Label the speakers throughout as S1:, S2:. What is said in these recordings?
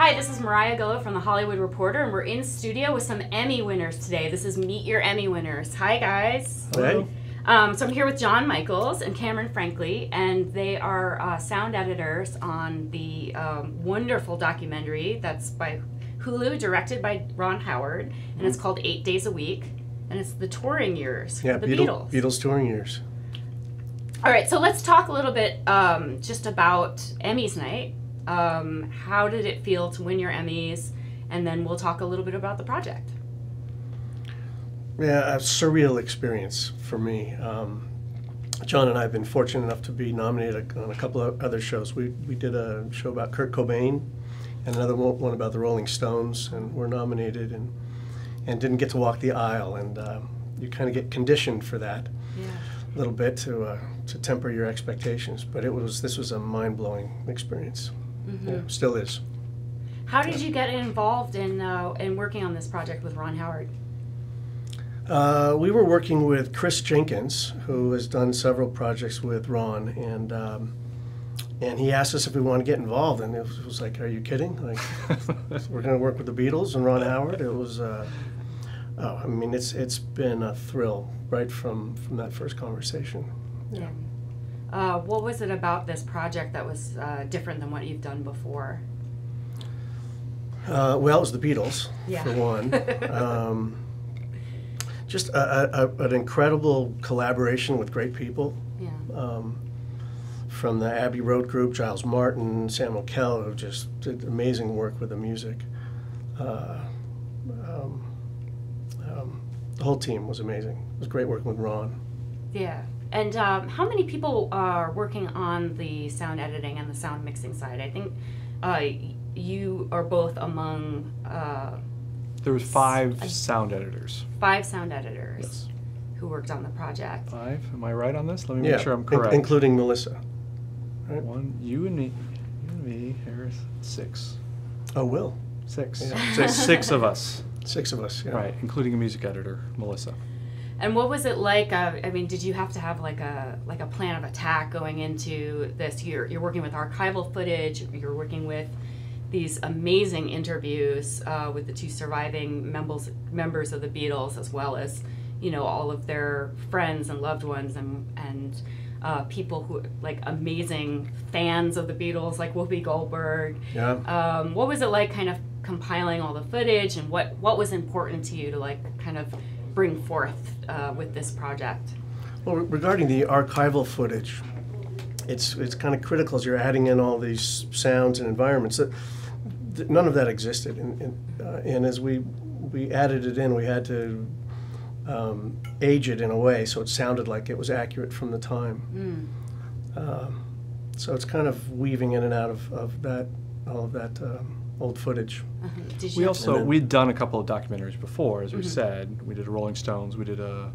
S1: Hi, this is Mariah Gullo from The Hollywood Reporter, and we're in studio with some Emmy winners today. This is Meet Your Emmy Winners. Hi, guys.
S2: Hey.
S1: So I'm here with John Michaels and Cameron Frankley, and they are sound editors on the wonderful documentary that's by Hulu, directed by Ron Howard, and it's called 8 Days a Week, and it's the touring years of the Beatles.
S2: Beatles touring years.
S1: All right, so let's talk a little bit just about Emmys night. How did it feel to win your Emmys? And then we'll talk a little bit about the project.
S2: Yeah, a surreal experience for me. John and I have been fortunate enough to be nominated on a couple of other shows. We did a show about Kurt Cobain and another one about the Rolling Stones, and we're nominated and didn't get to walk the aisle. And you kind of get conditioned for that a little bit to temper your expectations. But this was a mind-blowing experience. Mm-hmm. Yeah, still is.
S1: How did you get involved in working on this project with Ron Howard?
S2: We were working with Chris Jenkins, who has done several projects with Ron, and he asked us if we wanted to get involved, and it was like, are you kidding? Like, we're going to work with the Beatles and Ron Howard? It was, I mean, it's been a thrill right from that first conversation.
S1: Yeah. What was it about this project that was different than what you've done before?
S2: Well, it was the Beatles, for one. Just an incredible collaboration with great people. Yeah. From the Abbey Road group, Giles Martin, Sam O'Kell, who just did amazing work with the music. The whole team was amazing. It was great working with Ron.
S1: Yeah. And how many people are working on the sound editing and the sound mixing side? I think you are both among...
S3: there was five sound editors.
S1: 5 sound editors,
S3: yes,
S1: who worked on the project.
S3: 5? Am I right on this? Let me make sure I'm correct.
S2: Including Melissa. Right?
S3: 1, you and me, Harris, 6.
S2: Oh, Will.
S3: 6.
S2: Yeah.
S3: So 6 of us.
S2: 6 of us, yeah.
S3: Right, including a music editor, Melissa.
S1: And what was it like? I mean, did you have to have like a plan of attack going into this? You're working with archival footage. You're working with these amazing interviews with the 2 surviving members of the Beatles, as well as all of their friends and loved ones and people who like amazing fans of the Beatles, like Whoopi Goldberg.
S2: Yeah.
S1: What was it like, kind of compiling all the footage, and what was important to you to like kind of bring forth with this project?
S2: Well, regarding the archival footage, it's kind of critical as you're adding in all these sounds and environments. None of that existed, and as we added it in, we had to age it in a way so it sounded like it was accurate from the time. So it's kind of weaving in and out of all of that old footage.
S3: We'd done a couple of documentaries before, as we said. We did a Rolling Stones, we did a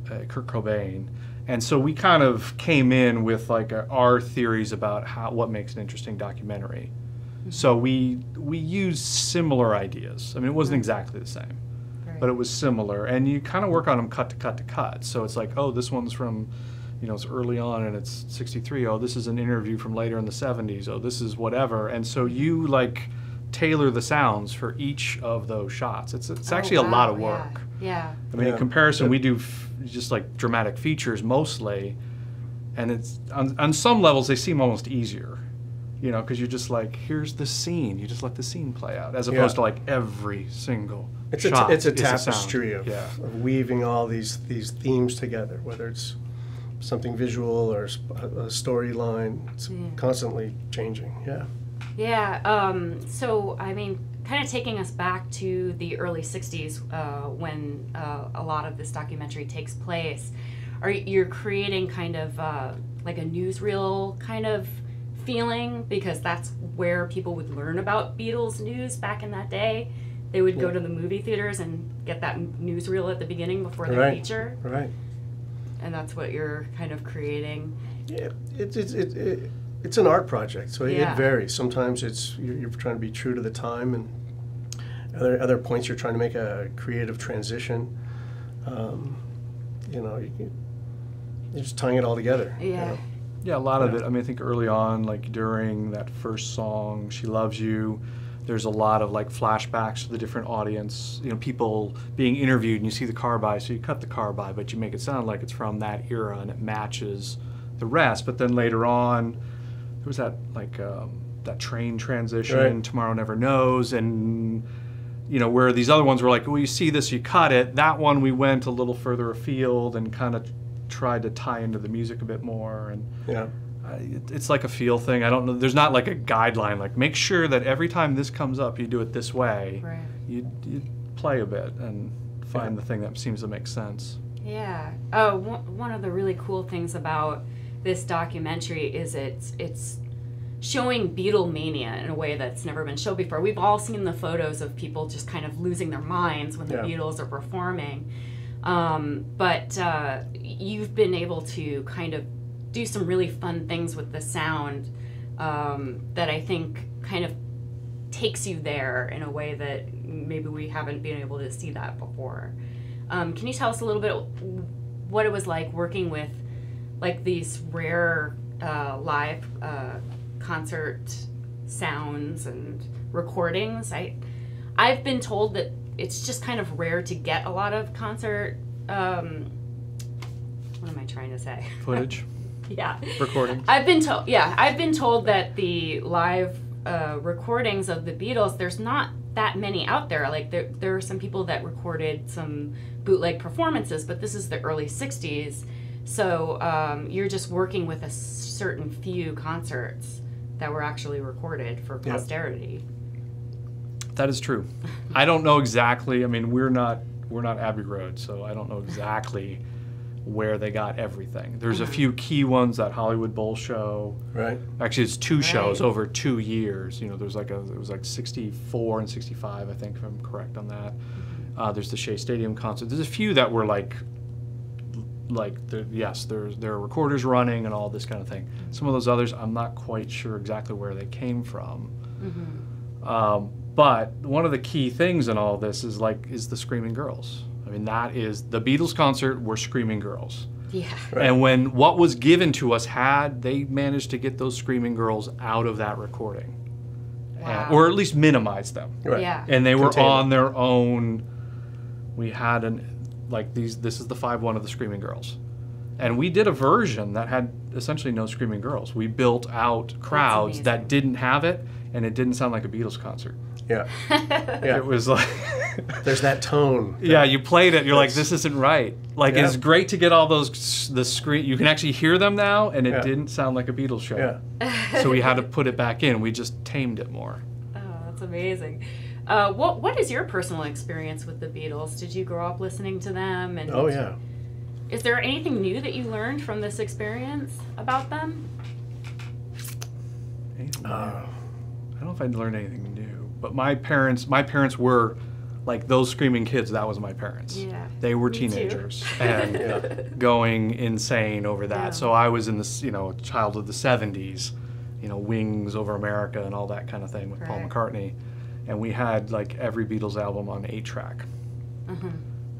S3: Kurt Cobain, and so we kind of came in with like our theories about what makes an interesting documentary. So we used similar ideas. I mean, it wasn't exactly the same, but it was similar, and you kind of work on them cut to cut to cut. So it's like, oh, this one's from, it's early on and it's 63. Oh, this is an interview from later in the 70s. Oh, this is whatever. And so you like tailor the sounds for each of those shots. It's actually a lot of work.
S1: Yeah.
S3: I mean, in comparison, we do just like dramatic features mostly, and it's on some levels they seem almost easier, because you're just like, here's the scene. You just let the scene play out, as opposed to like every single shot.
S2: It's a tapestry of weaving all these themes together, whether it's something visual or a storyline. It's constantly changing.
S1: So I mean, kind of taking us back to the early 60s when a lot of this documentary takes place, you're creating kind of like a newsreel kind of feeling, because that's where people would learn about Beatles news back in that day. They would go to the movie theaters and get that newsreel at the beginning before their feature.
S2: Right.
S1: And that's what you're kind of creating.
S2: Yeah, it's an art project, so it varies. Sometimes you're trying to be true to the time, and other points you're trying to make a creative transition. You're just tying it all together.
S1: Yeah.
S3: Yeah, a lot of
S2: Yeah.
S3: it. I mean, I think early on, like during that first song, "She Loves You," there's a lot of like flashbacks to the different audience. You know, people being interviewed, and you see the car by, so you cut the car by, but you make it sound like it's from that era, and it matches the rest. But then later on, there was that like that train transition,
S2: Right.
S3: "Tomorrow Never Knows," and you know, where these other ones were like, well, you see this, you cut it. That one we went a little further afield and kind of tried to tie into the music a bit more. And
S2: Yeah.
S3: it's like a feel thing. I don't know. There's not like a guideline. Like, make sure that every time this comes up, you do it this way.
S1: Right.
S3: You play a bit and find
S2: Yeah.
S3: the thing that seems to make sense.
S1: Yeah. Oh, one of the really cool things about this documentary is it's showing Beatlemania in a way that's never been shown before. We've all seen the photos of people just kind of losing their minds when the
S2: Yeah.
S1: Beatles are performing. But you've been able to kind of do some really fun things with the sound that I think kind of takes you there in a way that maybe we haven't been able to see that before. Can you tell us a little bit what it was like working with like these rare live concert sounds and recordings? I've been told that it's just kind of rare to get a lot of concert what am I trying to say?
S3: Footage,
S1: Yeah.
S3: recordings.
S1: I've been told that the live recordings of the Beatles, there's not that many out there. Like there are some people that recorded some bootleg performances, but this is the early 60s. So you're just working with a certain few concerts that were actually recorded for
S2: Yeah.
S1: posterity.
S3: That is true. I don't know exactly. I mean, we're not Abbey Road, so I don't know exactly where they got everything. There's a few key ones, that Hollywood Bowl show.
S2: Right.
S3: Actually, it's two shows
S1: Right.
S3: over 2 years. You know, there's like it was like 64 and 65, I think, if I'm correct on that. There's the Shea Stadium concert. There's a few that were like yes, there are recorders running and all this kind of thing. Some of those others, I'm not quite sure exactly where they came from. But one of the key things in all this is the Screaming Girls. I mean, that is the Beatles concert were Screaming Girls.
S1: Yeah.
S2: Right.
S3: And when what was given to us they managed to get those Screaming Girls out of that recording.
S1: Wow.
S3: Or at least minimize them.
S2: Right.
S1: Yeah.
S3: And they were
S2: Contain
S3: on their own. We had this is the 5-1 of the Screaming Girls. And we did a version that had essentially no Screaming Girls. We built out crowds
S1: amazing.
S3: that didn't have it, and it didn't sound like a Beatles concert.
S2: Yeah. Yeah.
S3: It was like,
S2: There's that tone.
S3: yeah, you played it, you're like, this isn't right. Like,
S2: Yeah.
S3: it's great to get all the screen, you can actually hear them now, and it
S2: Yeah.
S3: didn't sound like a Beatles show.
S2: Yeah.
S3: So we had to put it back in. We just tamed it more.
S1: Oh, that's amazing. What is your personal experience with the Beatles? Did you grow up listening to them? And
S2: Oh yeah.
S1: is there anything new that you learned from this experience about them?
S3: Anything new?
S2: Uh,
S3: I don't know if I'd learned anything new, but my parents were like those screaming kids. That was my parents.
S1: Yeah,
S3: They were
S1: me too.
S3: teenagers and
S2: Yeah.
S3: going insane over that.
S1: Yeah.
S3: So I was in this, a child of the '70s, Wings Over America and all that kind of thing with Paul
S1: Right.
S3: McCartney, and we had like every Beatles album on 8-track.
S1: Mhm.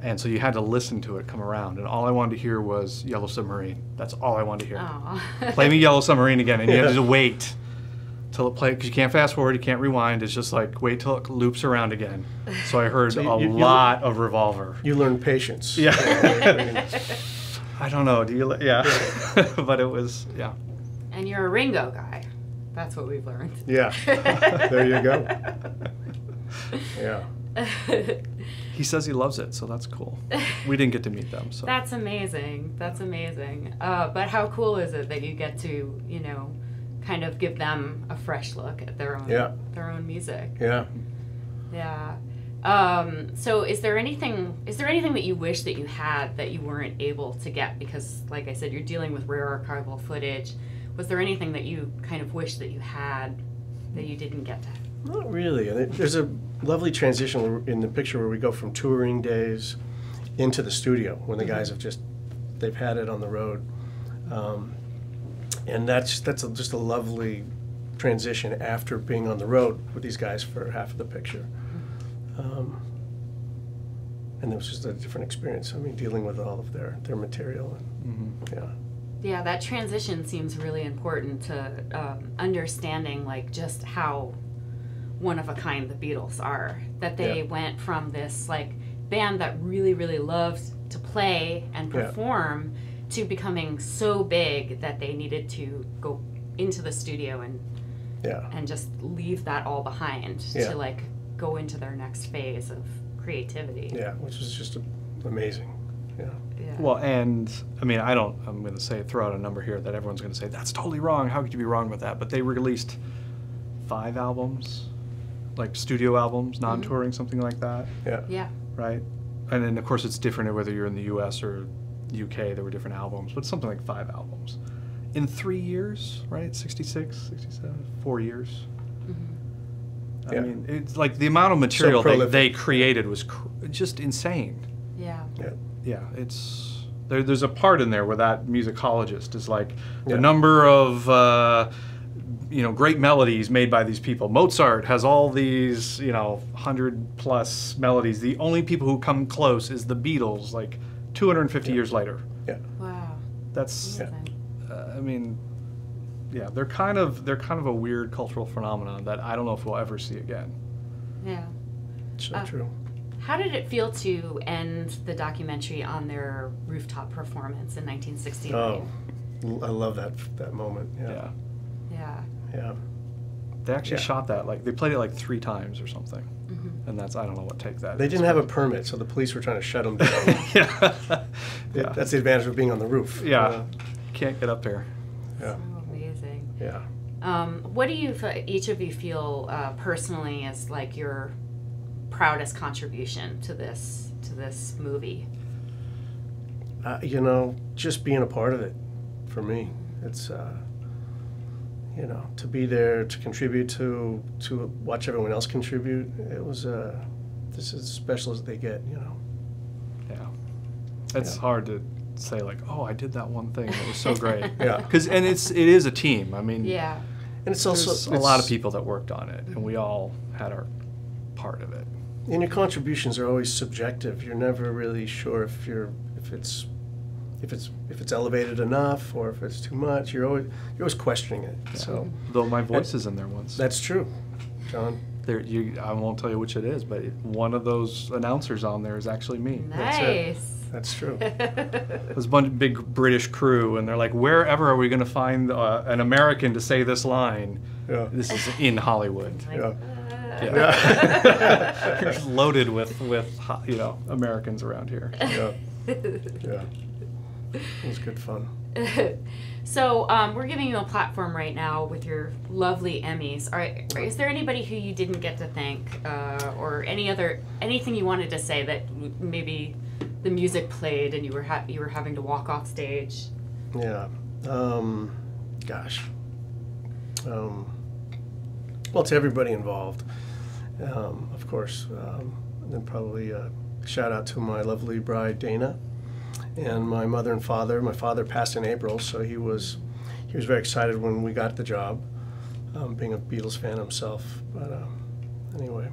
S3: And so you had to listen to it come around, and all I wanted to hear was Yellow Submarine. That's all I wanted to hear.
S1: Aw.
S3: Play me Yellow Submarine again, and you had to
S2: Yeah.
S3: just wait till it played, because you can't fast forward, you can't rewind. It's just like wait till it loops around again. So I heard
S2: So
S3: a
S2: you-
S3: lot of Revolver.
S2: You learn patience.
S3: Yeah.
S2: I mean,
S3: I don't know. Do you? Yeah. But it was yeah.
S1: And you're a Ringo guy. That's what we've learned.
S2: yeah. There you go. Yeah.
S3: He says he loves it, so that's cool. We didn't get to meet them, so
S1: That's amazing. That's amazing. But how cool is it that you get to, kind of give them a fresh look at their own music?
S2: Yeah.
S1: Yeah. So is there anything that you wish that you had that you weren't able to get? Because like I said, you're dealing with rare archival footage. Was there anything that you kind of wish that you had that you didn't get to?
S2: Not really. There's a lovely transition in the picture where we go from touring days into the studio when the guys they've had it on the road. And that's just a lovely transition after being on the road with these guys for half of the picture. And it was just a different experience. I mean, dealing with all of their material. And, yeah.
S1: Yeah, that transition seems really important to understanding like just how one of a kind the Beatles are. That they went from this like band that really, really loved to play and perform to becoming so big that they needed to go into the studio and just leave that all behind to like go into their next phase of creativity.
S2: Yeah, which was just amazing. Yeah.
S3: Well, and I mean, I'm going to throw out a number here that everyone's going to say, that's totally wrong. How could you be wrong with that? But they released 5 albums, like studio albums, non-touring, something like that.
S1: Yeah.
S3: Right? And then, of course, it's different whether you're in the US or UK. There were different albums, but something like 5 albums. In 3 years, right? 66, 67, 4 years. I mean, it's like the amount of material they created was just insane.
S1: Yeah.
S3: Yeah, it's there's a part in there where that musicologist is like the number of great melodies made by these people. Mozart has all these 100+ melodies. The only people who come close is the Beatles, like 250 years later.
S2: Yeah.
S1: Wow.
S3: That's I mean, yeah, they're kind of a weird cultural phenomenon that I don't know if we'll ever see again.
S1: Yeah.
S2: So true.
S1: How did it feel to end the documentary on their rooftop performance in 1969?
S2: Oh, I love that moment. Yeah.
S1: Yeah.
S3: They actually shot that, like, they played it like 3 times or something. And that's, I don't know what take that
S2: They
S3: is.
S2: didn't have a permit, so the police were trying to shut them down. That's the advantage of being on the roof.
S3: Yeah. Can't get up there.
S2: Yeah.
S1: So amazing.
S2: Yeah.
S1: What do you, each of you, feel personally as like your proudest contribution to this movie?
S2: Just being a part of it, for me, it's to be there to contribute to watch everyone else contribute. It was this is as special as they get.
S3: Yeah. It's hard to say like, oh, I did that one thing that was so great.
S2: Yeah.
S3: And it is a team. I mean,
S1: Yeah.
S2: And it's also
S3: there's a lot of people that worked on it, and we all had our part of it.
S2: And your contributions are always subjective. You're never really sure if it's elevated enough or if it's too much. You're always questioning it.
S3: Yeah.
S2: So
S3: Though my voice is in there once.
S2: that's true, John.
S3: I won't tell you which it is, but one of those announcers on there is actually me.
S1: Nice.
S2: That's true.
S3: There's a bunch of big British crew, and they're like, wherever are we going to find an American to say this line?
S2: Yeah.
S3: This is in Hollywood.
S2: Yeah.
S3: Yeah. Loaded with Americans around here.
S2: Yeah. Yeah. It was good fun.
S1: So we're giving you a platform right now with your lovely Emmys. Is there anybody who you didn't get to thank, or anything you wanted to say that maybe the music played and you were having to walk off stage?
S2: Yeah. Gosh. Well, to everybody involved, of course. And then probably a shout out to my lovely bride Dana, and my mother and father. My father passed in April, so he was very excited when we got the job, being a Beatles fan himself. But anyway,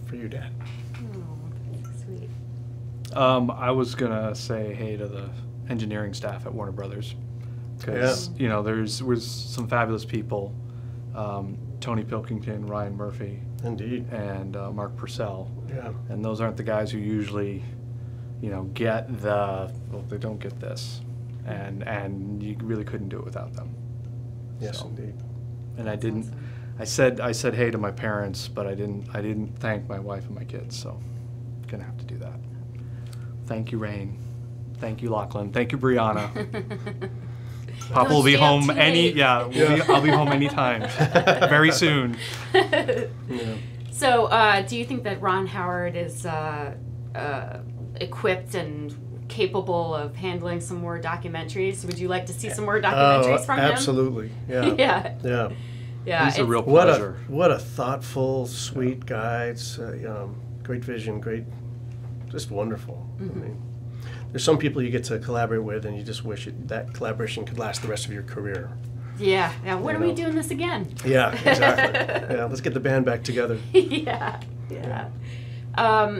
S2: for you, Dad.
S1: Oh, that's sweet.
S3: I was gonna say hey to the engineering staff at Warner Brothers, because there was some fabulous people, Tony Pilkington, Ryan Murphy,
S2: Indeed,
S3: and Mark Purcell.
S2: Yeah.
S3: And those aren't the guys who usually, get they don't get this, and you really couldn't do it without them.
S2: Yes,
S3: So,
S2: indeed.
S3: and I
S1: That's
S3: didn't.
S1: awesome.
S3: I said hey to my parents, but I didn't thank my wife and my kids. So, gonna have to do that. Thank you, Rain. Thank you, Lachlan. Thank you, Brianna. Papa will be home I'll be home anytime. Very soon.
S2: Yeah.
S1: So do you think that Ron Howard is equipped and capable of handling some more documentaries? Would you like to see some more documentaries from him?
S2: Absolutely. Yeah.
S1: Yeah.
S2: Yeah.
S1: Yeah.
S3: He's a real
S2: What
S3: pleasure.
S2: a thoughtful, sweet guy. It's great vision, just wonderful. I mean, there's some people you get to collaborate with, and you just wish that collaboration could last the rest of your career.
S1: Yeah. When are we doing this again?
S2: Yeah, exactly. Yeah, let's get the band back together.
S1: Yeah.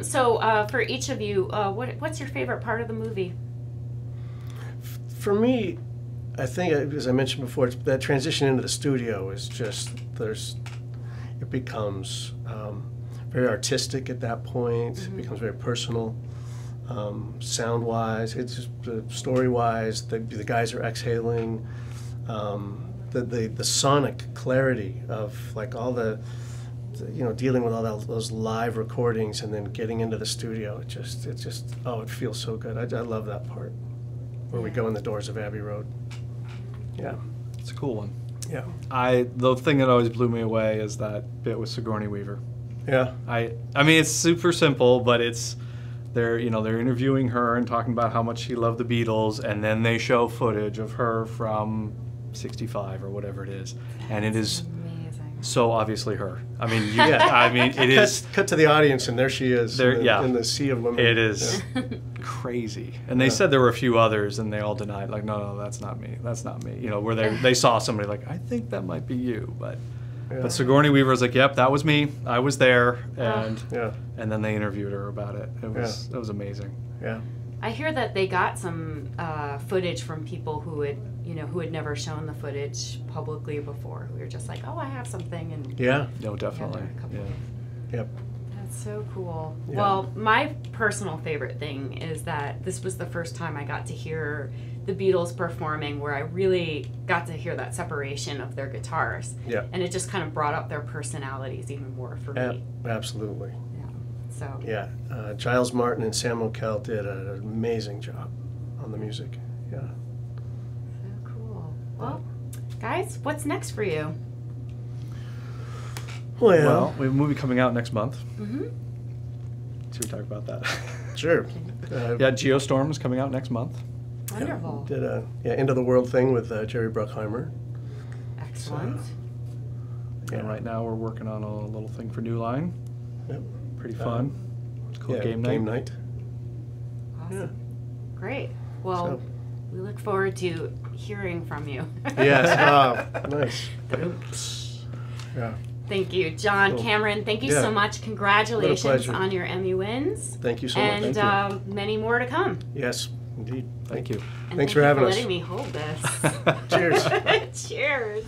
S1: So for each of you, what's your favorite part of the movie?
S2: For me, I think, as I mentioned before, that transition into the studio is just, it becomes very artistic at that point. It becomes very personal, sound-wise. It's just story-wise. The guys are exhaling. The sonic clarity of like all the dealing with all those live recordings and then getting into the studio. It just it feels so good. I love that part where we go in the doors of Abbey Road. Yeah,
S3: It's a cool one.
S2: yeah,
S3: The thing that always blew me away is that bit with Sigourney Weaver.
S2: yeah,
S3: I mean, it's super simple, but they're interviewing her and talking about how much she loved the Beatles, and then they show footage of her from '65 or whatever it is, and it is
S1: Amazing.
S3: so obviously her. I mean,
S2: Yeah.
S3: I mean, it is.
S2: Cut to the audience, and there she is.
S3: There,
S2: in the sea of women.
S3: It is crazy. And they said there were a few others, and they all denied. Like, no, that's not me. That's not me. Where they saw somebody like, I think that might be you, but.
S2: Yeah.
S3: But Sigourney Weaver was like, "Yep, that was me. I was there," and
S2: Yeah,
S3: and then they interviewed her about it. It was amazing.
S2: yeah.
S1: I hear that they got some footage from people who had never shown the footage publicly before. Who were just like, "Oh, I have something," and
S2: Yeah,
S3: No, definitely.
S1: a couple.
S3: Yeah.
S2: yep.
S1: That's so cool.
S2: Yeah.
S1: Well, my personal favorite thing is that this was the first time I got to hear the Beatles performing where I really got to hear that separation of their guitars.
S2: Yeah.
S1: And it just kind of brought up their personalities even more for me.
S2: Absolutely.
S1: Yeah. So
S2: Yeah, Giles Martin and Sam O'Kell did an amazing job on the music. Yeah.
S1: so cool. Well, guys, what's next for you?
S3: Well, we have a movie coming out next month.
S1: Mm-hmm.
S3: Should we talk about that?
S2: Sure.
S3: Yeah, Geostorm is coming out next month.
S1: Wonderful.
S2: Did a end of the world thing with Jerry Bruckheimer.
S1: Excellent.
S3: And right now we're working on a little thing for New Line.
S2: Yep.
S3: Pretty fun. It's called
S2: Yeah,
S3: Game Night.
S2: Game Night.
S1: Awesome. Great. Well,
S2: So-
S1: we look forward to hearing from you.
S2: Yes. Nice. Yeah.
S1: Thank you, John,
S2: Cool.
S1: Cameron. Thank you
S2: Yeah.
S1: so much. Congratulations
S2: pleasure.
S1: on your Emmy wins.
S2: Thank you so much.
S1: And
S2: Thank you.
S1: many more to come.
S2: Yes, indeed.
S3: Thank you.
S1: And
S2: Thanks
S1: thank
S2: for
S1: you
S2: having
S1: for
S2: us.
S1: letting me hold this.
S2: Cheers.
S1: Cheers.